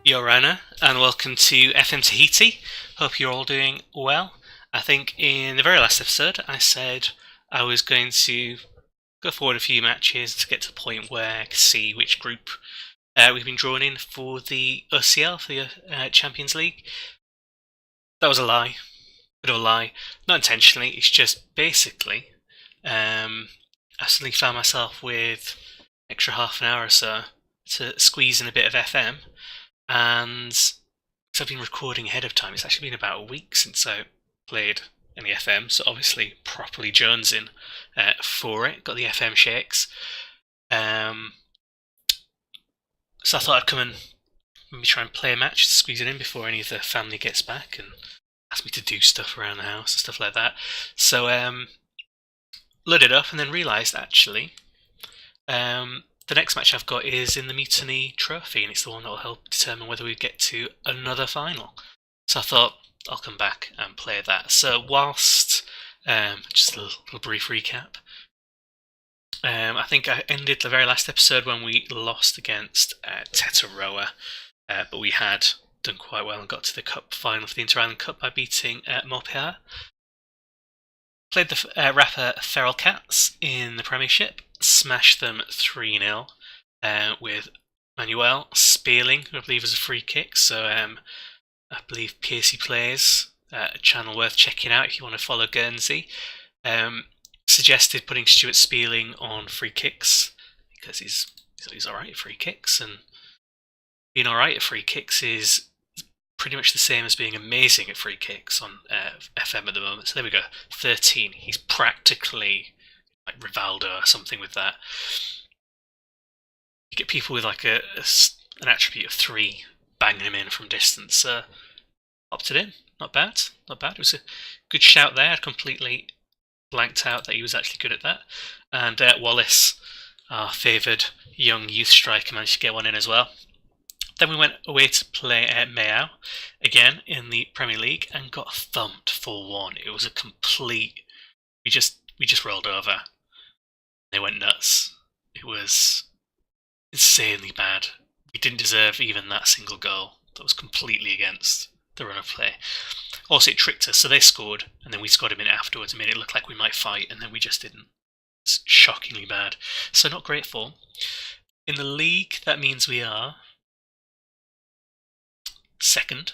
Yorana, and welcome to FM Tahiti. Hope you're all doing well. I think in the very last episode I said I was going to go forward a few matches to get to the point where I could see which group we've been drawn in for the OCL, for the Champions League. That was a lie. Bit of a lie. Not intentionally, it's just basically I suddenly found myself with extra half an hour or so to squeeze in a bit of FM. And because I've been recording ahead of time, it's actually been about a week since I played any FM, so obviously properly jonesing for it. Got the FM shakes. So I thought I'd come and maybe try and play a match to squeeze it in before any of the family gets back and ask me to do stuff around the house and stuff like that. So loaded up and then realised actually the next match I've got is in the Mutiny Trophy, and it's the one that will help determine whether we get to another final. So I thought I'll come back and play that. So whilst, just a little brief recap, I think I ended the very last episode when we lost against Tetaroa, but we had done quite well and got to the cup final for the Inter-Island Cup by beating Mopea. Played the rapper Feral Cats in the Premiership, smashed them 3-0 with Manuel Spearling, who I believe was a free kick. So I believe Piercy Plays, a channel worth checking out if you want to follow Guernsey. Suggested putting Stuart Spearling on free kicks because he's alright at free kicks, and being alright at free kicks is pretty much the same as being amazing at free kicks on FM at the moment. So there we go, 13. He's practically like Rivaldo or something with that. You get people with like an attribute of 3 banging him in from distance. Opted in, not bad, not bad. It was a good shout there. I'd completely blanked out that he was actually good at that. And Wallace, our favoured young youth striker, managed to get one in as well. Then we went away to play at Mayao, again in the Premier League, and got thumped 4-1. It was a complete... We just rolled over. They went nuts. It was insanely bad. We didn't deserve even that single goal. That was completely against the run of play. Also, it tricked us, so they scored, and then we scored a minute afterwards and made it look like we might fight, and then we just didn't. It's shockingly bad. So not great form. In the league, that means we are second.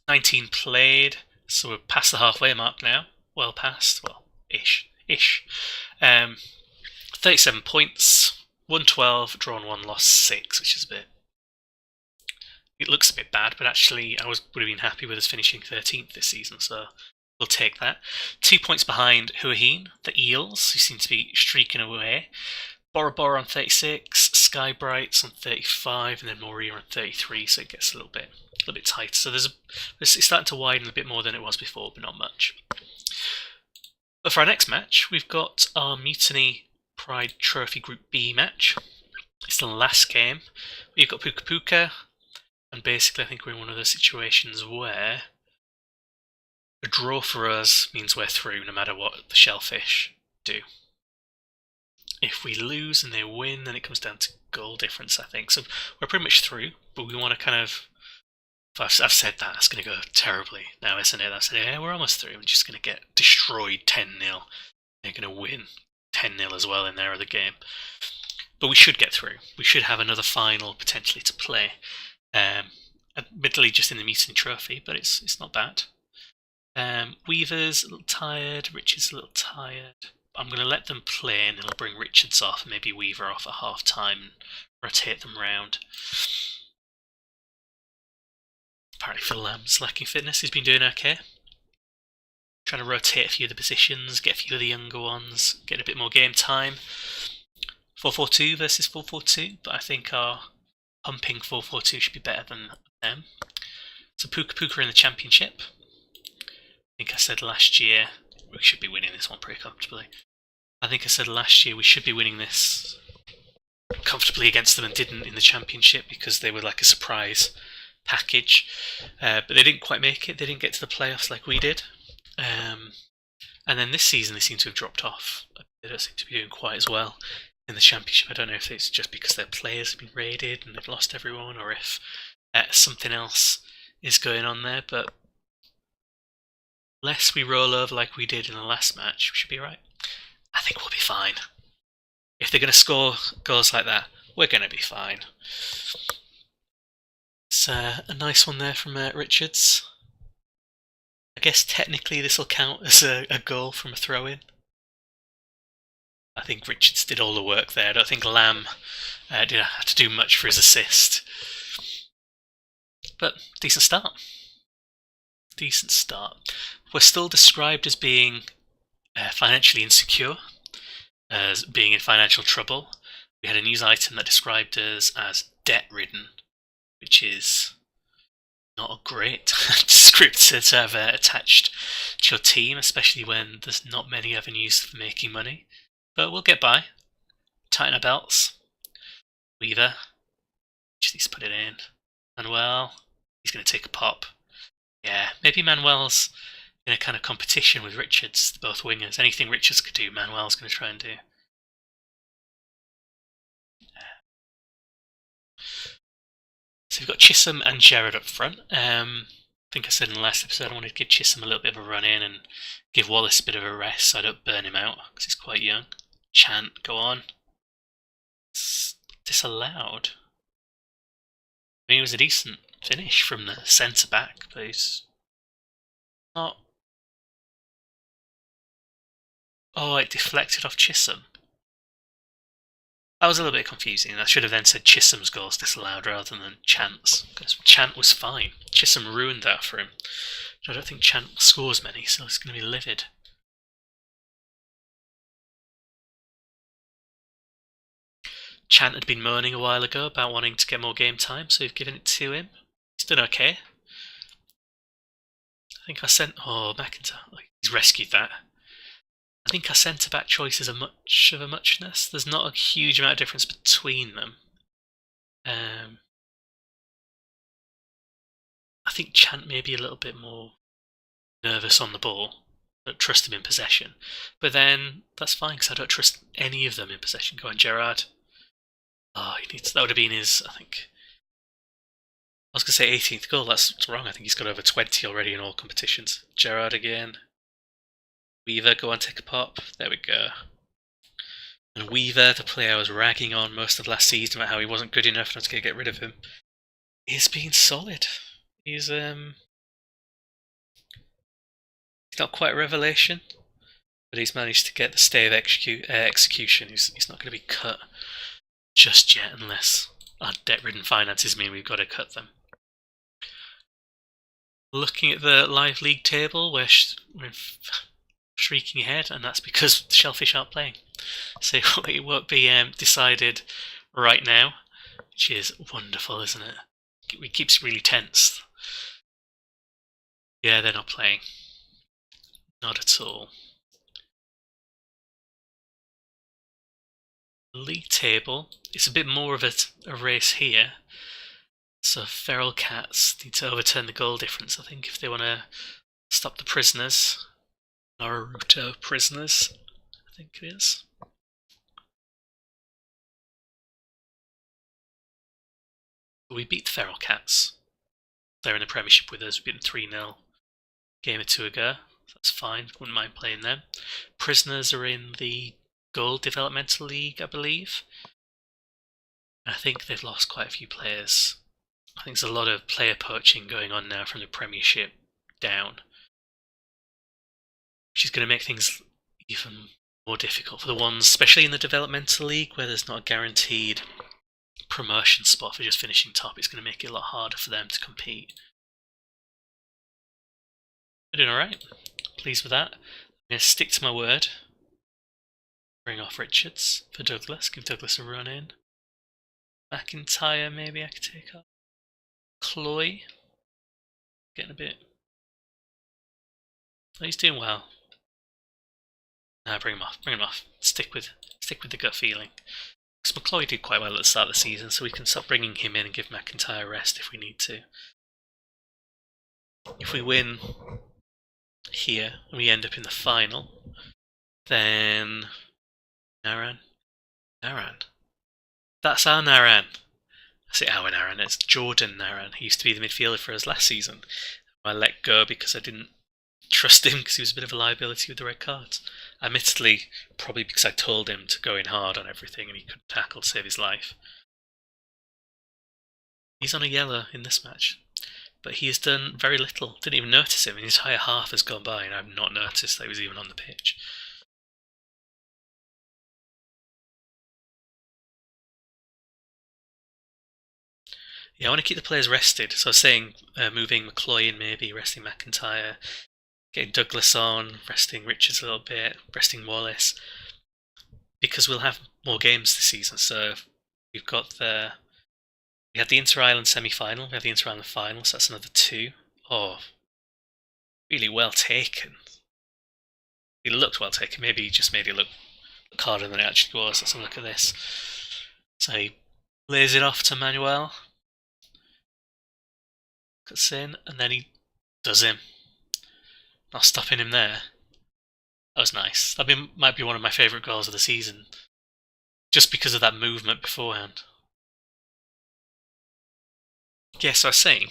19 played, so we're past the halfway mark now. Well past, well, ish. 37 points, 112, drawn 1, lost 6, which is a bit... It looks a bit bad, but actually I would have been happy with us finishing 13th this season, so we'll take that. 2 points behind Huahine, the Eels, who seem to be streaking away. Bora Bora on 36, Sky Brights on 35, and then Moria on 33, so it gets a little bit tight. So it's starting to widen a bit more than it was before, but not much. But for our next match, we've got our Mutiny Pride Trophy Group B match. It's the last game. We've got Puka Puka, and basically I think we're in one of those situations where a draw for us means we're through no matter what the Shellfish do. If we lose and they win, then it comes down to goal difference, I think. So we're pretty much through, but we want to kind of... If I've said that, that's going to go terribly now, isn't it? That's yeah, we're almost through. We're just going to get destroyed 10-0. They're going to win 10-0 as well in their other game. But we should get through. We should have another final potentially to play. Admittedly just in the Mutiny Trophy, but it's not bad. Weaver's a little tired. Richard's a little tired. I'm going to let them play, and then I'll bring Richards off and maybe Weaver off at half time and rotate them round. Apparently Phil Lamb's lacking fitness. He's been doing okay. Trying to rotate a few of the positions, get a few of the younger ones, get a bit more game time. 4-4-2 versus 4-4-2, but I think our pumping 4-4-2 should be better than them. So Puka Puka in the Championship. I think I said last year we should be winning this one pretty comfortably. I think I said last year we should be winning this comfortably against them and didn't in the Championship because they were like a surprise package. But they didn't quite make it. They didn't get to the playoffs like we did. And then this season they seem to have dropped off. They don't seem to be doing quite as well in the Championship. I don't know if it's just because their players have been raided and they've lost everyone, or if something else is going on there, but unless we roll over like we did in the last match, we should be right. I think we'll be fine. If they're going to score goals like that, we're going to be fine. It's a nice one there from Richards. I guess technically this will count as a goal from a throw-in. I think Richards did all the work there. I don't think Lamb did have to do much for his assist. But decent start. Decent start. We're still described as being financially insecure, as being in financial trouble. We had a news item that described us as debt-ridden, which is not a great descriptor to have attached to your team, especially when there's not many avenues for making money. But we'll get by. Tighten our belts. Weaver. Just needs to put it in. Manuel. He's going to take a pop. Yeah, maybe Manuel's in a kind of competition with Richards, both wingers. Anything Richards could do, Manuel's going to try and do. So we've got Chisholm and Gerrard up front. I think I said in the last episode I wanted to give Chisholm a little bit of a run in and give Wallace a bit of a rest so I don't burn him out, because he's quite young. Chant, go on. It's disallowed. I mean, it was a decent finish from the centre-back, but he's not... Oh, it deflected off Chisholm. That was a little bit confusing. I should have then said Chisholm's goal's disallowed rather than Chant's, because Chant was fine. Chisholm ruined that for him. I don't think Chant scores many, so it's going to be livid. Chant had been moaning a while ago about wanting to get more game time, so we've given it to him. He's done okay. I think our McIntyre. He's rescued that. I think our centre-back choices are much of a muchness. There's not a huge amount of difference between them. I think Chant may be a little bit more nervous on the ball. I don't trust him in possession. But then, that's fine, because I don't trust any of them in possession. Go on, Gerrard. Oh, that would have been his, I think... I was going to say 18th goal, that's wrong. I think he's got over 20 already in all competitions. Gerrard again. Weaver, go on, take a pop. There we go. And Weaver, the player I was ragging on most of last season about how he wasn't good enough and I was going to get rid of him, is being solid. He's not quite a revelation, but he's managed to get the stay of execution. He's not going to be cut just yet unless our debt-ridden finances mean we've got to cut them. Looking at the live league table, we're shrieking ahead, and that's because the Shellfish aren't playing. So it won't be decided right now, which is wonderful, isn't it? It keeps really tense. Yeah, they're not playing. Not at all. League table, it's a bit more of a race here. So Feral Cats need to overturn the goal difference, I think, if they want to stop the prisoners. Naruto prisoners, I think it is. We beat the Feral Cats. They're in the Premiership with us. We beat them 3-0 game or two ago. That's fine, wouldn't mind playing them. Prisoners are in the Gold Developmental League, I believe. I think they've lost quite a few players. I think there's a lot of player poaching going on now from the Premiership down, which is going to make things even more difficult for the ones, especially in the Developmental League, where there's not a guaranteed promotion spot for just finishing top. It's going to make it a lot harder for them to compete. We're doing alright. Pleased with that. I'm going to stick to my word. Bring off Richards for Douglas. Give Douglas a run in. McIntyre, maybe I could take off. Cloy. Getting a bit... Oh, he's doing well. Nah, bring him off. Bring him off. Stick with the gut feeling. Because McCloy did quite well at the start of the season, so we can start bringing him in and give McIntyre a rest if we need to. If we win here and we end up in the final, then Naran. That's our Naran. I say Owen Aaron, it's Jordan Aaron. He used to be the midfielder for us last season. I let go because I didn't trust him because he was a bit of a liability with the red cards. Admittedly, probably because I told him to go in hard on everything and he couldn't tackle to save his life. He's on a yellow in this match, but he has done very little. Didn't even notice him. An entire half has gone by and I've not noticed that he was even on the pitch. Yeah, I want to keep the players rested. So I was saying moving McCloy in maybe, resting McIntyre, getting Douglas on, resting Richards a little bit, resting Wallace. Because we'll have more games this season. So we've got we have the Inter-Island semi-final, we have the Inter-Island final, so that's another 2. Oh, really well taken. It looked well taken. Maybe he just made it look harder than it actually was. Let's have a look at this. So he lays it off to Manuel. Cuts in, and then he does him. Not stopping him there. That was nice. That might be one of my favourite goals of the season. Just because of that movement beforehand. Yeah, so I was saying,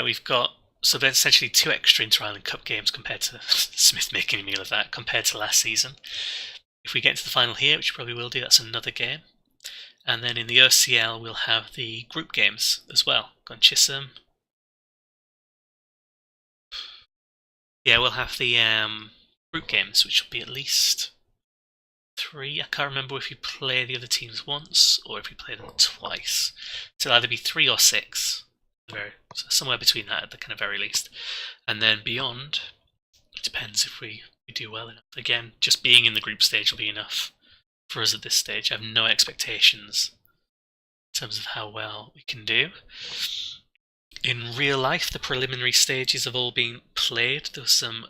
we've got essentially 2 extra Inter-Island Cup games compared to Smith making a meal of that, compared to last season. If we get into the final here, which we probably will do, that's another game. And then in the OCL, we'll have the group games as well. Got Chisholm. Yeah, we'll have the group games, which will be at least 3. I can't remember if we play the other teams once or if we play them twice. So it'll either be 3 or 6. So somewhere between that at the kind of very least. And then beyond, it depends if we do well enough. Again, just being in the group stage will be enough for us at this stage. I have no expectations in terms of how well we can do. In real life, the preliminary stages have all been played. There was some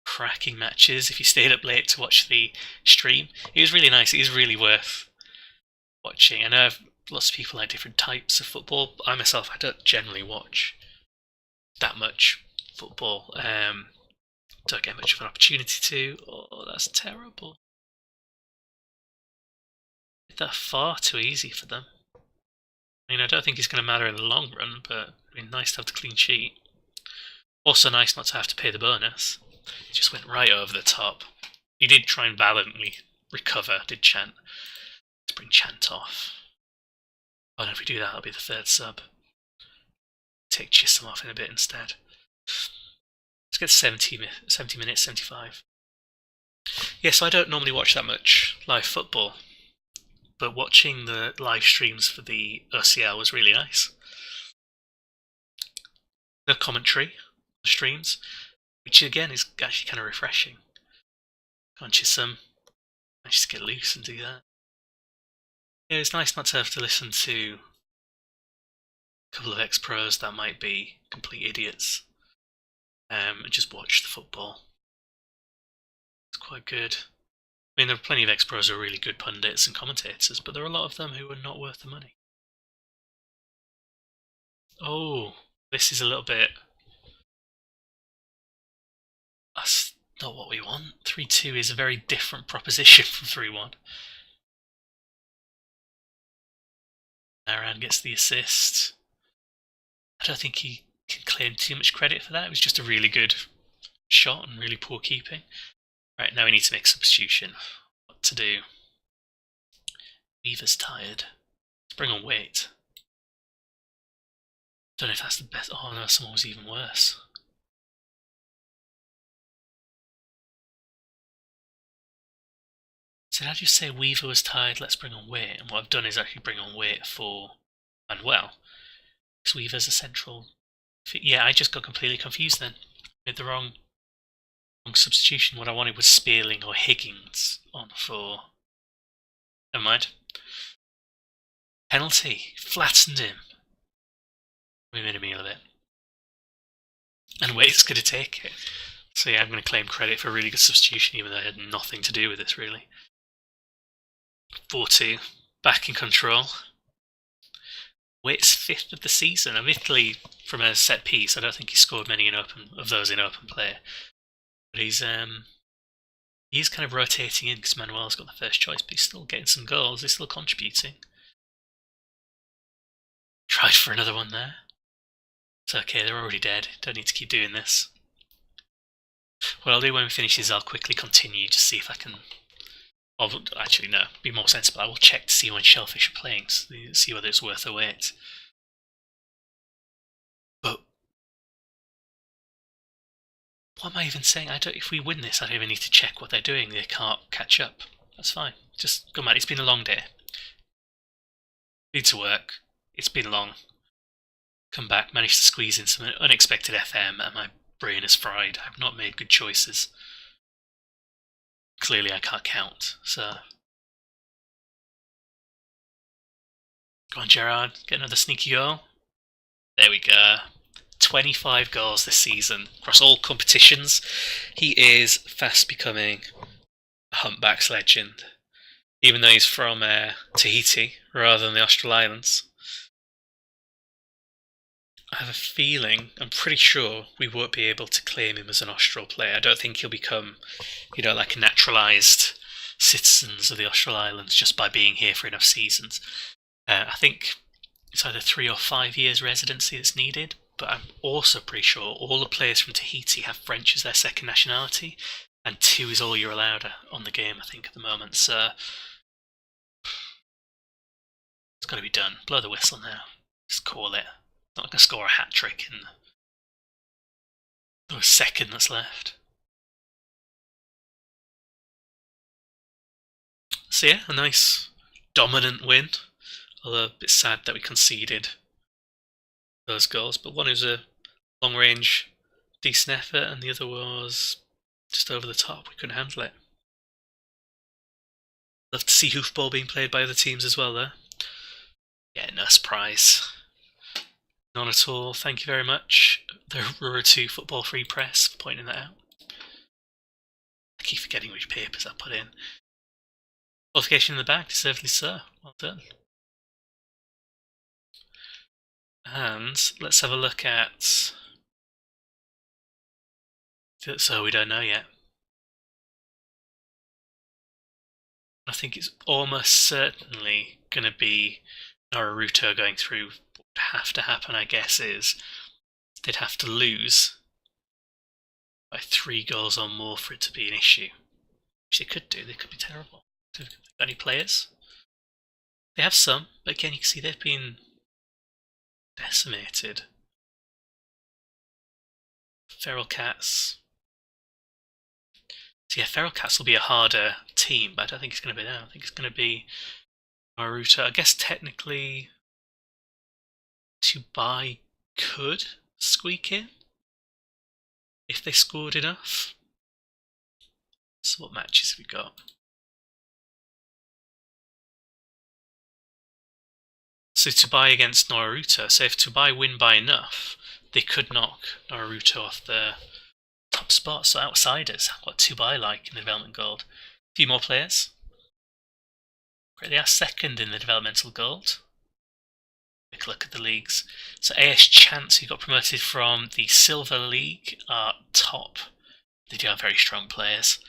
cracking matches if you stayed up late to watch the stream. It was really nice. It is really worth watching. I know lots of people like different types of football. I myself, I don't generally watch that much football. Don't get much of an opportunity to. Oh, that's terrible. They're far too easy for them. I mean, I don't think it's going to matter in the long run, but it'd be nice to have the clean sheet. Also nice not to have to pay the bonus. It just went right over the top. He did try and valiantly recover, did Chant. Let's bring Chant off. Oh, and if we do that, that'll be the 3rd sub. Take Chisholm off in a bit instead. Let's get 70 minutes, 75. Yeah, so I don't normally watch that much live football, but watching the live streams for the OCL was really nice. No commentary on the streams, which again is actually kind of refreshing. Can't Chisholm just get loose and do that? Yeah, it's nice not to have to listen to a couple of ex-pros that might be complete idiots and just watch the football. It's quite good. I mean, there are plenty of ex-pros who are really good pundits and commentators, but there are a lot of them who are not worth the money. Oh, this is a little bit... That's not what we want. 3-2 is a very different proposition from 3-1. Naran gets the assist. I don't think he can claim too much credit for that. It was just a really good shot and really poor keeping. Right, now we need to make a substitution. What to do? Weaver's tired. Let's bring on Waite. Don't know if that's the best. Oh no, someone was even worse. So did I just say Weaver was tired? Let's bring on Waite. And what I've done is actually bring on Waite for Manuel. Because Weaver's a central... Yeah, I just got completely confused then. Made the wrong substitution. What I wanted was Spearling or Higgins on for... Never mind. Penalty. Flattened him. We made a meal of it. And Waite's going to take it. So yeah, I'm going to claim credit for a really good substitution, even though I had nothing to do with this, really. 4-2. Back in control. Waite's 5th of the season. Admittedly, from a set piece, I don't think he scored many of those in open play. But he's kind of rotating in because Manuel's got the first choice, but he's still getting some goals. He's still contributing. Tried for another one there. It's okay, they're already dead. Don't need to keep doing this. What I'll do when we finish is I'll quickly continue to see if I can... Well, actually, no, be more sensible. I will check to see when shellfish are playing, see whether it's worth a wait. But what am I even saying? If we win this, I don't even need to check what they're doing. They can't catch up. That's fine. Just go, man. It's been a long day. Need to work. It's been long. Come back, managed to squeeze in some unexpected FM, and my brain is fried. I've not made good choices. Clearly I can't count, so... Go on, Gerard, get another sneaky goal. There we go. 25 goals this season across all competitions. He is fast becoming a humpbacks legend, even though he's from Tahiti rather than the Austral Islands. I have a feeling, I'm pretty sure, we won't be able to claim him as an Austral player. I don't think he'll become, like a naturalised citizens of the Austral Islands just by being here for enough seasons. I think it's either 3 or 5 years residency that's needed, but I'm also pretty sure all the players from Tahiti have French as their second nationality, and 2 is all you're allowed on the game, I think, at the moment. So it's got to be done. Blow the whistle now. Just call it. Not going to score a hat-trick in the second that's left. So yeah, a nice dominant win. Although a bit sad that we conceded those goals. But one was a long-range, decent effort, and the other was just over the top. We couldn't handle it. Love to see hoofball being played by other teams as well, though. Yeah, no surprise. None at all. Thank you very much, the Rura2 Football Free Press, for pointing that out. I keep forgetting which papers I put in. Qualification in the bag, deservedly so. Well done. And let's have a look at... So we don't know yet. I think it's almost certainly going to be Naruto going through. What would have to happen, I guess, is they'd have to lose by 3 goals or more for it to be an issue. Which they could do. They could be terrible. Have they got any players? They have some, but again, you can see they've been decimated. Feral Cats. So yeah, Feral Cats will be a harder team, but I don't think it's going to be that. I think it's going to be Naruto. I guess technically Tubai could squeak in if they scored enough. So what matches have we got? So Tubai against Naruto. So if Tubai win by enough, they could knock Naruto off the top spot. So outsiders, what Tubai like in the development gold? A few more players. Great, they are second in the developmental gold. Quick look at the leagues. So AS Chance, who got promoted from the Silver League, are top. They do have very strong players.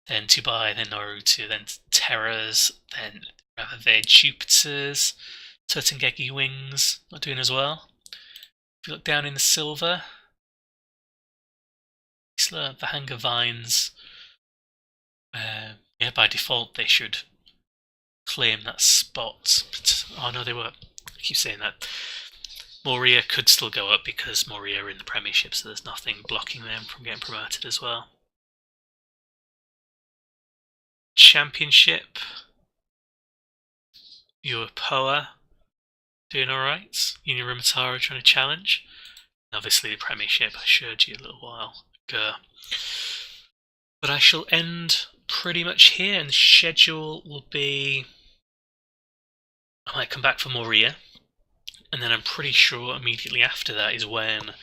Then Tubai, then Naruto, then Terrors, then Ravaved Jupiters, Turtengeki Wings, not doing as well. If you look down in the silver, the Hanger Vines, yeah, by default they should claim that spot. But, oh no, they were. I keep saying that. Moria could still go up because Moria are in the Premiership, so there's nothing blocking them from getting promoted as well. Championship. Uapoa doing alright. Union Rimatara trying to challenge. And obviously the Premiership, I showed you a little while ago. But I shall end pretty much here, and the schedule will be... I might come back for Moria, and then I'm pretty sure immediately after that is when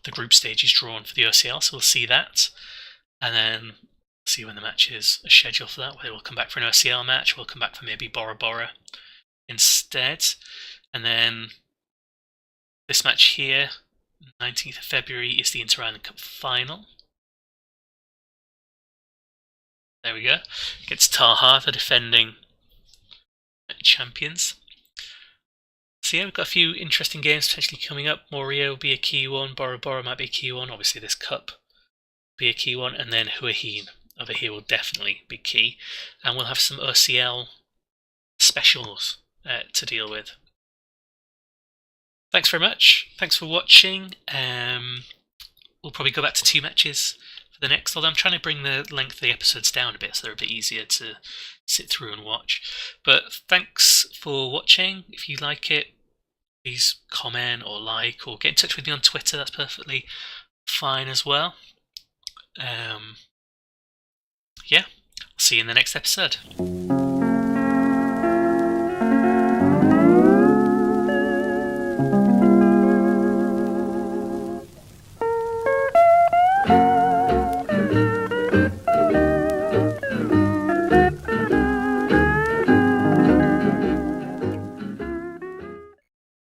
the group stage is drawn for the OCL, so we'll see that, and then see when the matches are scheduled for that, whether we'll come back for an OCL match, we'll come back for maybe Bora Bora instead, and then this match here, 19th of February, is the Inter-Island Cup final. There we go, against Taha, the defending champions. So yeah, we've got a few interesting games potentially coming up. Morio will be a key one, Bora Bora might be a key one, obviously this cup will be a key one, and then Hua Hin over here will definitely be key. And we'll have some OCL specials to deal with. Thanks very much. Thanks for watching. We'll probably go back to 2 matches for the next, although I'm trying to bring the length of the episodes down a bit so they're a bit easier to sit through and watch. But thanks for watching. If you like it, please comment or like or get in touch with me on Twitter. That's perfectly fine as well. Yeah, I'll see you in the next episode.